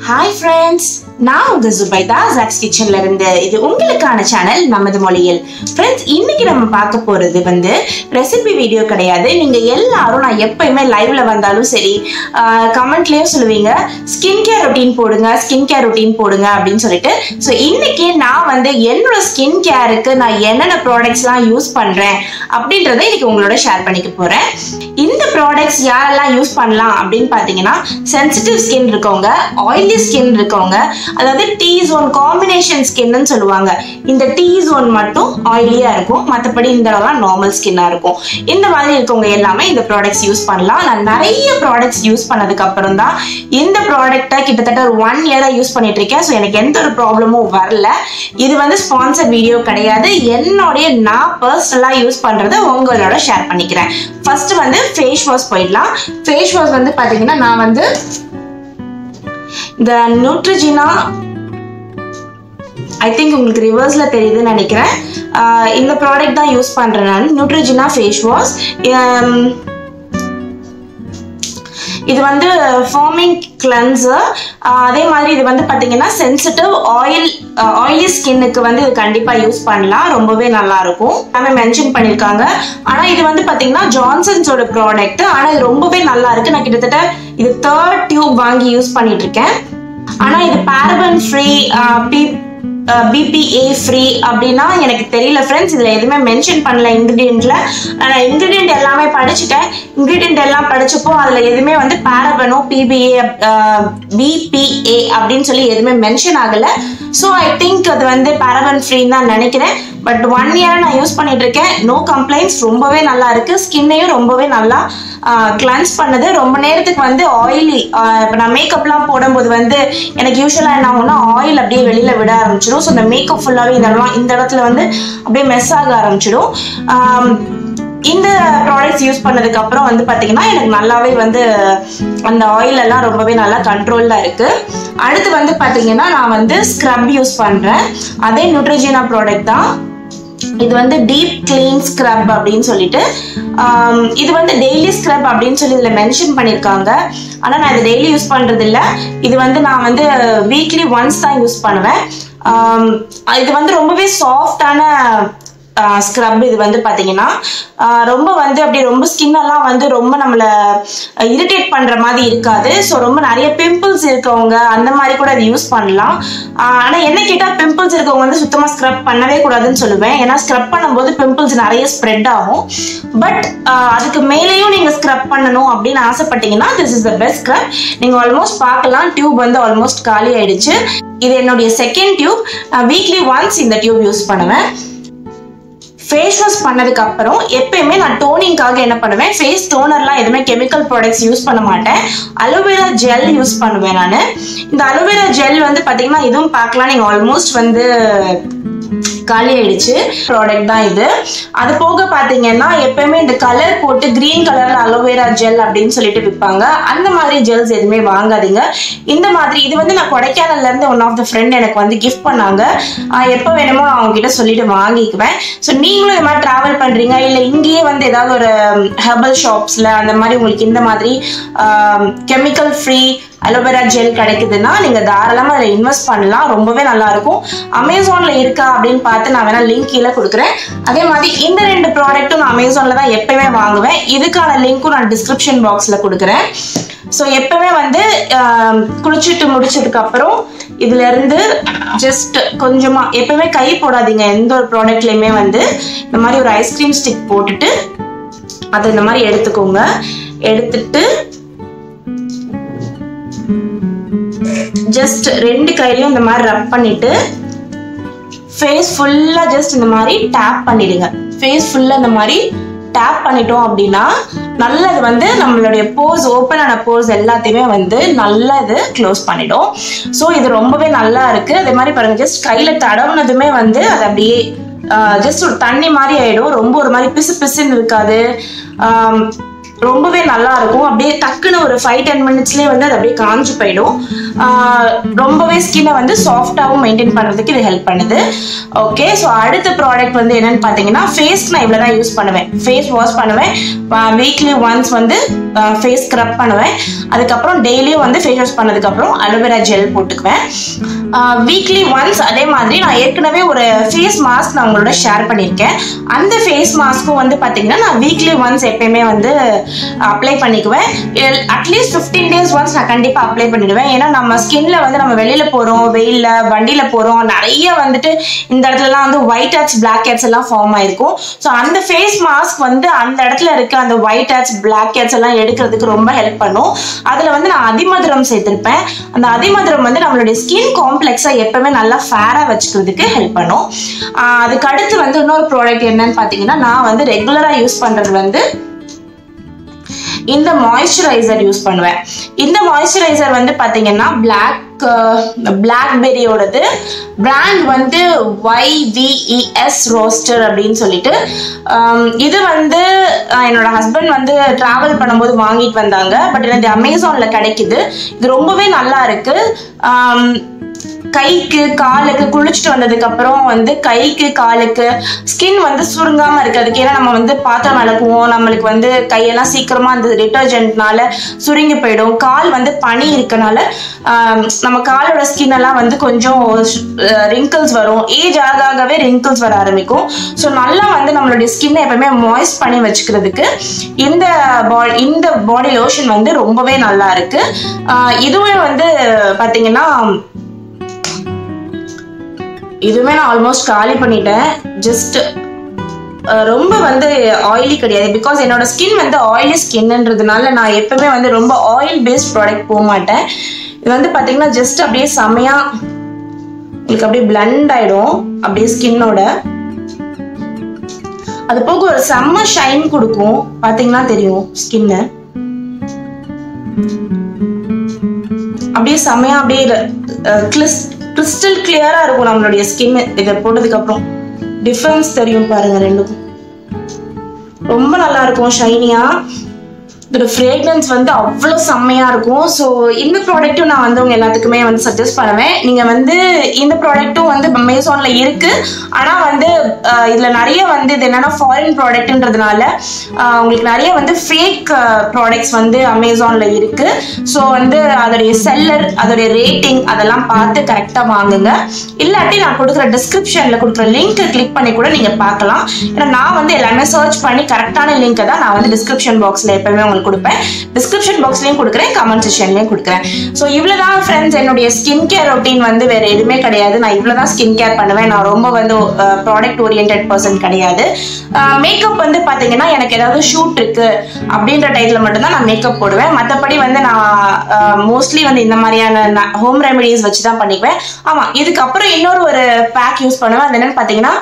Hi friends, நான் உங்க Zubaida Jacks கிச்சன்ல இருந்து. இது உங்களுக்கான சேனல் நமது மொழியில். ஃப்ரெண்ட்ஸ், இன்னைக்கு நம்ம பார்க்க போறது ரெசிபி வீடியோ கிடையாது. நீங்க எல்லாரும் நான் எப்பயுமே லைவ்ல வந்தாலும் சரி கமெண்ட்லயும் சொல்லுவீங்க ஸ்கின் கேர் ரொட்டீன் போடுங்க அப்படின்னு சொல்லிட்டு. ஸோ இன்னைக்கு நான் என்னோட ஸ்கின் கேருக்கு நான் என்னென்ன ப்ராடக்ட்ஸ்லாம் யூஸ் பண்றேன் அப்படின்றத இன்னைக்கு உங்களோட ஷேர் பண்ணிக்க போறேன். இந்த ப்ராடக்ட்ஸ் யாரெல்லாம் யூஸ் பண்ணலாம் அப்படின்னு பாத்தீங்கன்னா, சென்சிட்டிவ் ஸ்கின் இருக்கவங்க, ஆயிலி ஸ்கின் இருக்கவங்க, அதாவது டி ஜோன் காம்பினேஷன் ஸ்கின்னு சொல்லுவாங்க. இந்த டி ஜோன் மட்டும் ஆயிலியா இருக்கும், மற்றபடி இந்த அளவுலாம் நார்மல் ஸ்கின்னா இருக்கும். இந்த மாதிரி இருக்கவங்க எல்லாமே இந்த ப்ராடக்ட்ஸ் யூஸ் பண்ணலாம். நான் நிறைய ப்ராடக்ட்ஸ் யூஸ் பண்ணதுக்கு அப்புறம் தான் இந்த ப்ராடக்ட்டை கிட்டத்தட்ட ஒரு 1 இயரா யூஸ் பண்ணிட்டு இருக்கேன். ஸோ எனக்கு எந்த ஒரு ப்ராப்ளமும் வரல. இது ஸ்பான்சர் வீடியோ கிடையாது, என்னுடைய நான் பர்சனலா யூஸ் பண்றதை உங்களோட ஷேர் பண்ணிக்கிறேன். ஃபர்ஸ்ட் ஃபேஸ் வாஷ் போயிடலாம். ஃபேஸ் வாஷ் பாத்தீங்கன்னா நான் இந்த நியூட்ரிஜினா, ஐ திங்க் உங்களுக்கு ரிவர்ஸ்ல தெரியுதுன்னு நினைக்கிறேன். இந்த ப்ராடக்ட் தான் யூஸ் பண்றேன் நான், நியூட்ரிஜினா ஃபேஸ் வாஷ். இது ஃபோமிங் கிளென்சர். அதே மாதிரி இது பாத்தீங்கன்னா சென்சிட்டிவ் ஆயிலி ஸ்கின்னுக்கு இது கண்டிப்பா யூஸ் பண்ணலாம், ரொம்பவே நல்லா இருக்கும். எல்லாமே மென்ஷன் பண்ணிருக்காங்க. ஆனா இது பாத்தீங்கன்னா ஜான்சன்ஸோட ப்ராடக்ட். ஆனா இது ரொம்பவே நல்லா இருக்கு. நான் கிட்டத்தட்ட இது 3rd டியூப் வாங்கி யூஸ் பண்ணிட்டு இருக்கேன். ஆனா இது பாரபன் ஃப்ரீ, BPA ஃப்ரீ அப்படின்னா எனக்கு தெரியல ஃப்ரெண்ட்ஸ். இதுல எதுவுமே மென்ஷன் பண்ணல இன்கிரீடியன்ட்ல. நான் இன்கிரீடியன்ட் எல்லாமே படிச்சுட்டேன். இன்கிரீடியன்ட் எல்லாம் படிச்சப்போ அதுல எதுவுமே பாரபனோ BPA அப்படின்னு சொல்லி எதுவுமே மென்ஷன் ஆகல. ஸோ ஐ திங்க் அது பாரபன் ஃப்ரீன்னு தான் நினைக்கிறேன். பட் 1 இயரா நான் யூஸ் பண்ணிட்டு இருக்கேன். நோ கம்ப்ளைண்ட்ஸ், ரொம்பவே நல்லா இருக்கு. ஸ்கின்னையும் ரொம்பவே நல்லா கிளென்ஸ் பண்ணுது. ரொம்ப நேரத்துக்கு ஆயிலி, இப்போ நான் மேக்கப்லாம் போடும்போது எனக்கு யூஸ்வலா என்ன ஆகும்னா ஆயில் அப்படியே வெளியில விட ஆரம்பிச்சிடும். ஸோ இந்த மேக்கப் ஃபுல்லாவே இந்த இடத்துல அப்படியே மெஸ் ஆக ஆரம்பிச்சிடும். இந்த ப்ராடக்ட்ஸ் யூஸ் பண்ணதுக்கு அப்புறம் பாத்தீங்கன்னா எனக்கு நல்லாவே அந்த ஆயில் எல்லாம் ரொம்பவே நல்லா கண்ட்ரோல்டா இருக்கு. அடுத்து பாத்தீங்கன்னா நான் ஸ்க்ரப் யூஸ் பண்றேன். அதே நியூட்ரிஜினா ப்ராடக்ட் தான். இது டீப் கிளீன் ஸ்க்ரப் அப்படின்னு சொல்லிட்டு, இது டெய்லி ஸ்க்ரப் அப்படின்னு சொல்லி இதுல மென்ஷன் பண்ணிருக்காங்க. ஆனா நான் இது டெய்லி யூஸ் பண்றது இல்ல. இது நான் வீக்லி ஒன்ஸ் தான் யூஸ் பண்ணுவேன். இது ரொம்பவே சாஃப்டான ஸ்க்ரப். இது பாத்தீங்கன்னா ரொம்ப அப்படி ரொம்ப ஸ்கின் எல்லாம் ரொம்ப நம்மள இரிட்டேட் பண்ற மாதிரி இருக்காது. ஸோ ரொம்ப நிறைய பிம்பிள்ஸ் இருக்கவங்க அந்த மாதிரி கூட இது யூஸ் பண்ணலாம். ஆனா என்ன கேட்டா பிம்பிள்ஸ் இருக்கவங்க சுத்தமா ஸ்க்ரப் பண்ணவே கூடாதுன்னு சொல்லுவேன். ஏன்னா ஸ்க்ரப் பண்ணும்போது பிம்பிள்ஸ் நிறைய ஸ்ப்ரெட் ஆகும். பட் அதுக்கு மேலேயும் நீங்க ஸ்க்ரப் பண்ணணும் அப்படின்னு ஆசைப்பட்டீங்கன்னா this is the best scrub. நீங்க ஆல்மோஸ்ட் பார்க்கலாம், டியூப் ஆல்மோஸ்ட் காலி ஆயிடுச்சு. இது என்னுடைய 2nd டியூப். நான் வீக்லி ஒன்ஸ் இந்த டியூப் யூஸ் பண்ணுவேன். ஃபேஸ் வாஷ் பண்ணதுக்கு அப்புறம் எப்பயுமே நான் டோனிங்காக என்ன பண்ணுவேன், ஃபேஸ் டோனர்லாம் எதுவுமே கெமிக்கல் ப்ராடக்ட்ஸ் யூஸ் பண்ண மாட்டேன். அலோவேரா ஜெல் யூஸ் பண்ணுவேன் நான். இந்த அலோவேரா ஜெல் பாத்தீங்கன்னா இதுவும் பார்க்கலாம், நீங்க ஆல்மோஸ்ட் காலி ஆயிடுச்சு ப்ராடக்ட் தான் இது. அது போக பாத்தீங்கன்னா எப்பயுமே இந்த கலர் போட்டு கிரீன் கலர்ல அலோவேரா ஜெல் அப்படின்னு சொல்லிட்டு விற்பாங்க. அந்த மாதிரி ஜெல்ஸ் எதுவுமே வாங்காதீங்க. இந்த மாதிரி இது நான் கொடைக்கானல்ல இருந்து ஒன் ஆஃப் த ஃப்ரெண்ட் எனக்கு கிஃப்ட் பண்ணாங்க. எப்போ வேணுமோ நான் அவங்க கிட்ட சொல்லிட்டு வாங்கிக்குவேன். ஸோ நீங்களும் இது மாதிரி டிராவல் பண்றீங்க, இல்ல இங்கேயே ஏதாவது ஒரு ஹெர்பல் ஷாப்ஸ்ல அந்த மாதிரி உங்களுக்கு இந்த மாதிரி கெமிக்கல் ஃப்ரீ அலோவேரா ஜெல் கிடைக்குதுன்னா நீங்க தாராளமா அதில் இன்வெஸ்ட் பண்ணலாம், ரொம்பவே நல்லா இருக்கும். அமேசான்ல இருக்கா அப்படின்னு பார்த்து நான் வேணா லிங்க் கீழே கொடுக்குறேன். அதே மாதிரி இந்த 2 ப்ராடக்ட்டும் நான் அமேசான்ல தான் எப்பயுமே வாங்குவேன். இதுக்கான லிங்க்கும் நான் டிஸ்கிரிப்ஷன் பாக்ஸ்ல கொடுக்குறேன். ஸோ எப்பவுமே குளிச்சுட்டு முடிச்சதுக்கு அப்புறம் இதுல இருந்து ஜஸ்ட் கொஞ்சமா, எப்பவுமே கை போடாதீங்க எந்த ஒரு ப்ராடக்ட்லயுமே. இந்த மாதிரி ஒரு ஐஸ்கிரீம் ஸ்டிக் போட்டுட்டு அதை இந்த மாதிரி எடுத்துக்கோங்க. எடுத்துட்டு ஜஸ்ட் 2 கையிலையும் இந்த மாதிரி ரப் பண்ணிட்டு ஃபேஸ் ஃபுல்லா ஜஸ்ட் இந்த மாதிரி டேப் பண்ணிடுங்க. ஃபேஸ் ஃபுல்லா இந்த மாதிரி டேப் பண்ணிட்டோம் அப்படின்னா நல்லா இது நம்மளுடைய போர்ஸ், ஓப்பன் ஆன போர்ஸ் எல்லாத்தையுமே நல்லா இது க்ளோஸ் பண்ணிடும். ஸோ இது ரொம்பவே நல்லா இருக்கு. அதே மாதிரி பாருங்க, ஜஸ்ட் கையில தடவுனதுமே அது அப்படியே ஜஸ்ட் ஒரு தண்ணி மாதிரி ஆயிடும். ரொம்ப ஒரு மாதிரி பிசு பிசுன்னு இருக்காது. ரொம்பவே நல்லா இருக்கும். அப்படியே டக்குன்னு ஒரு 5-10 மினிட்ஸ்லேயே வந்து அது அப்படியே காஞ்சு போயிடும். ரொம்பவே ஸ்கின்னை வந்து சாஃப்டாகவும் மெயின்டைன் பண்ணுறதுக்கு இது ஹெல்ப் பண்ணுது. ஓகே, ஸோ அடுத்த ப்ராடக்ட் வந்து என்னன்னு பார்த்தீங்கன்னா, ஃபேஸ்க்கு நான் இவ்வளோ தான் யூஸ் பண்ணுவேன். ஃபேஸ் வாஷ் பண்ணுவேன், வீக்லி ஒன்ஸ் வந்து ஃபேஸ் ஸ்க்ரப் பண்ணுவேன், அதுக்கப்புறம் டெய்லியும் வந்து ஃபேஸ் வாஷ் பண்ணதுக்கப்புறம் அலோவேரா ஜெல் போட்டுக்குவேன். வீக்லி ஒன்ஸ் அதே மாதிரி நான் ஏற்கனவே ஒரு ஃபேஸ் மாஸ்க் நான் உங்களோட ஷேர் பண்ணியிருக்கேன். அந்த ஃபேஸ் மாஸ்க்கும் வந்து பார்த்தீங்கன்னா நான் வீக்லி ஒன்ஸ் எப்பயுமே வந்து அப்ளை பண்ணிக்குவேன். அட்லீஸ்ட் 15 days ஒன்ஸ் நான் கண்டிப்பாக அப்ளை பண்ணிடுவேன். ஏன்னா நம்ம ஸ்கின்ல வந்து நம்ம வெளியில போகிறோம், வெயிலில் வண்டியில் போகிறோம், நிறைய வந்துட்டு இந்த இடத்துலலாம் வந்து ஒயிட் ஹெட்ஸ் பிளாக் ஹெட்ஸ் எல்லாம் ஃபார்ம் ஆயிருக்கும். ஸோ அந்த ஃபேஸ் மாஸ்க் வந்து அந்த இடத்துல இருக்க அந்த ஒயிட் ஹெட்ஸ் பிளாக் ஹெட்ஸ் எல்லாம் எடுக்கிறதுக்கு ரொம்ப ஹெல்ப் பண்ணும். அதில் வந்து நான் அதிமதுரம் சேர்த்திருப்பேன். அந்த அதிமதுரம் வந்து நம்மளுடைய ஸ்கின் காம்ப்ளெக்ஸை எப்பவுமே நல்லா ஃபேராக வச்சுக்கிறதுக்கு ஹெல்ப் பண்ணும். அதுக்கு அடுத்து வந்து இன்னொரு ப்ராடக்ட் என்னன்னு பார்த்தீங்கன்னா, நான் வந்து ரெகுலராக யூஸ் பண்ணுறது வந்து இந்த மாய்ஸ்சரைசர் யூஸ் பண்ணுவேன். இந்த மாய்ஸ்சரைசர் வந்து பார்த்தீங்கன்னா பிளாக்பெரியோடது, பிராண்ட் வந்து YVES ரோஸ்டர் அப்படின்னு சொல்லிட்டு. இது வந்து என்னோட ஹஸ்பண்ட் வந்து டிராவல் பண்ணும்போது வாங்கிட்டு வந்தாங்க. பட் எனக்கு அமேசான்ல கிடைக்குது. இது ரொம்பவே நல்லா இருக்கு. கைக்கு காலுக்கு குளிச்சுட்டு வந்ததுக்கு அப்புறம் வந்து கைக்கு காலுக்கு ஸ்கின் வந்து சுருங்காம இருக்கிறதுக்கு. ஏன்னா நம்ம வந்து பாத்திரம் விளக்குவோம், நம்மளுக்கு வந்து கையெல்லாம் சீக்கிரமா அந்த டிட்டர்ஜென்ட்னால சுருங்கி போயிடும். கால் வந்து பனி இருக்கனால நம்ம காலோட ஸ்கின் எல்லாம் வந்து கொஞ்சம் ரிங்கிள்ஸ் வரும். ஏஜ் ஆகவே ரிங்கிள்ஸ் வர ஆரம்பிக்கும். ஸோ நல்லா வந்து நம்மளுடைய ஸ்கின்னை எப்பவுமே மாய்ஸ்ட் பண்ணி வச்சுக்கிறதுக்கு இந்த பாடி லோஷன் வந்து ரொம்பவே நல்லா இருக்கு. இதுவே வந்து பாத்தீங்கன்னா இதுவுமே நான் ஆல்மோஸ்ட் காலி பண்ணிட்டேன். ஜஸ்ட் ரொம்ப வந்து ஆயிலி கிடையாது. பிகாஸ் என்னோட ஸ்கின் வந்து ஆயிலி ஸ்கின்ன்றதுனால நான் எப்பவுமே வந்து ரொம்ப ஆயில் பேஸ்ட் ப்ராடக்ட் போக மாட்டேன். இது வந்து பார்த்தீங்கன்னா ஜஸ்ட் அப்படியே செமையா உங்களுக்கு அப்படியே பிளண்ட் ஆயிடும் அப்படியே ஸ்கின்னோட. அது போக ஒரு செம்ம ஷைன் கொடுக்கும். பார்த்தீங்கன்னா தெரியும் ஸ்கின்னு அப்படியே செமையா அப்படியே கிறிஸ்டல் கிளியரா இருக்கும் நம்மளுடைய ஸ்கின். இதை போட்டதுக்கு அப்புறம் டிஃபரன்ஸ் தெரியும் பாருங்க ரெண்டுக்கும். ரொம்ப நல்லா இருக்கும் ஷைனியா. இதோட ஃப்ரேக்ரன்ஸ் வந்து அவ்வளோ செம்மையா இருக்கும். ஸோ இந்த ப்ராடக்ட்டும் நான் வந்து உங்க எல்லாத்துக்குமே வந்து சஜஸ்ட் பண்ணுவேன். நீங்க வந்து இந்த ப்ராடக்ட்டும் வந்து அமேசான்ல இருக்கு. ஆனா வந்து இதுல நிறைய வந்து இது என்னன்னா ஃபாரின் ப்ராடக்ட்ன்றதுனால உங்களுக்கு நிறைய வந்து ஃபேக் ப்ராடக்ட்ஸ் வந்து அமேசான்ல இருக்கு. ஸோ வந்து அதோடைய செல்லர், அதோடைய ரேட்டிங் அதெல்லாம் பார்த்து கரெக்டா வாங்குங்க. இல்லாட்டி நான் கொடுக்குற டிஸ்கிரிப்ஷன்ல கொடுக்குற லிங்க் கிளிக் பண்ணி கூட நீங்க பார்க்கலாம். ஏன்னா நான் வந்து எல்லாமே சர்ச் பண்ணி கரெக்டான லிங்க் தான் நான் வந்து டிஸ்கிரிப்ஷன் பாக்ஸ்ல எப்பவுமே உங்களுக்கு கொடுப்பேன். டிஸ்கிரிப்ஷன் பாக்ஸ்லயும் கொடுக்குறேன், கமெண்ட் செக்ஷன்லயும் கொடுக்குறேன். ஸோ இவ்வளவுதான் ஃப்ரெண்ட்ஸ் என்னுடைய ஸ்கின் கேர் ரொட்டீன். வந்து வேற எதுவுமே கிடையாது. நான் இவ்வளவுதான் ஸ்கின் கேர் பண்ணுவேன். நான் ரொம்ப வந்து ப்ராடக்ட் ஓரியன்டட் பர்சன் கிடையாது. மேக்கப் வந்து பாத்தீங்கன்னா எனக்கு ஏதாவது ஷூட் இருக்கு அப்படின்ற டைத்துல மட்டும்தான் நான் மேக்கப் போடுவேன். மற்றபடி வந்து நான் மோஸ்ட்லி வந்து இந்த மாதிரியான ஹோம் ரெமெடிஸ் வச்சு தான் பண்ணிக்குவேன். ஆமா, இதுக்கப்புறம் இன்னொரு ஒரு பேக் யூஸ் பண்ணுவேன். அது என்னன்னு பாத்தீங்கன்னா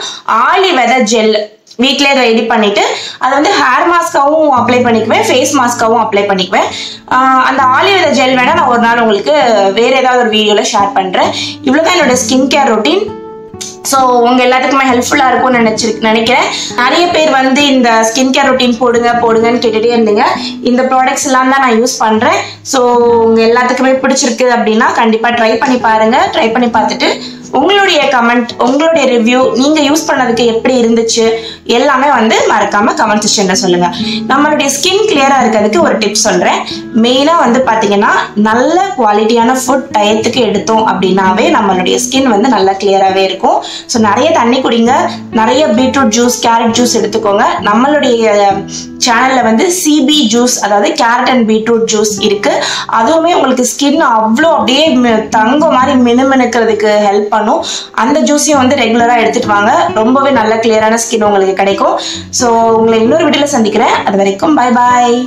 ஆலி வெதர் ஜெல். வீட்லயே ரெடி பண்ணிட்டு அதை வந்து ஹேர் மாஸ்காவும் அப்ளை பண்ணிக்குவேன், ஃபேஸ் மாஸ்காவும் அப்ளை பண்ணிக்குவேன். அந்த ஆலிவேரா ஜெல் வேணா நான் ஒரு நாள் உங்களுக்கு வேற ஏதாவது ஒரு வீடியோல ஷேர் பண்றேன். இவ்வளவுதான் என்னோட ஸ்கின் கேர் ரொட்டீன். ஸோ உங்க எல்லாத்துக்குமே ஹெல்ப்ஃபுல்லா இருக்கும்னு நினைக்கிறேன். நிறைய பேர் வந்து இந்த ஸ்கின் கேர் ரொட்டீன் போடுங்கன்னு கேட்டுட்டே இருந்தீங்க. இந்த ப்ராடக்ட்ஸ் எல்லாம் தான் நான் யூஸ் பண்றேன். ஸோ உங்க எல்லாத்துக்குமே பிடிச்சிருக்கு அப்படின்னா கண்டிப்பா ட்ரை பண்ணி பாருங்க. ட்ரை பண்ணி பார்த்துட்டு உங்களுடைய கமெண்ட், உங்களுடைய ரிவ்யூ, நீங்க யூஸ் பண்ணதுக்கு எப்படி இருந்துச்சு எல்லாமே வந்து மறக்காம கமெண்ட் செக்ஷன்ல சொல்லுங்க. நம்மளுடைய ஸ்கின் கிளியரா இருக்கிறதுக்கு ஒரு டிப்ஸ் சொல்றேன். மெயினா வந்து பாத்தீங்கன்னா நல்ல குவாலிட்டியான ஃபுட் டயத்துக்கு எடுத்தோம் அப்படின்னாவே நம்மளுடைய ஸ்கின் வந்து நல்லா கிளியராகவே இருக்கும். ஸோ நிறைய தண்ணி குடிங்க, நிறைய பீட்ரூட் ஜூஸ், கேரட் ஜூஸ் எடுத்துக்கோங்க. நம்மளுடைய சேனல்ல வந்து சிபி ஜூஸ், அதாவது கேரட் அண்ட் பீட்ரூட் ஜூஸ் இருக்கு. அதுவுமே உங்களுக்கு ஸ்கின் அவ்வளோ அப்படியே தங்கம் மாதிரி மினுமினுக்கிறதுக்கு ஹெல்ப் பண்ணும். அந்த ஜூஸையும் வந்து ரெகுலரா எடுத்துட்டு வாங்க. ரொம்பவே நல்ல கிளியரான ஸ்கின் உங்களுக்கு கிடைக்கும். ஸோ உங்களை இன்னொரு வீடியோல சந்திக்கிறேன். அது வரைக்கும் பை பாய்.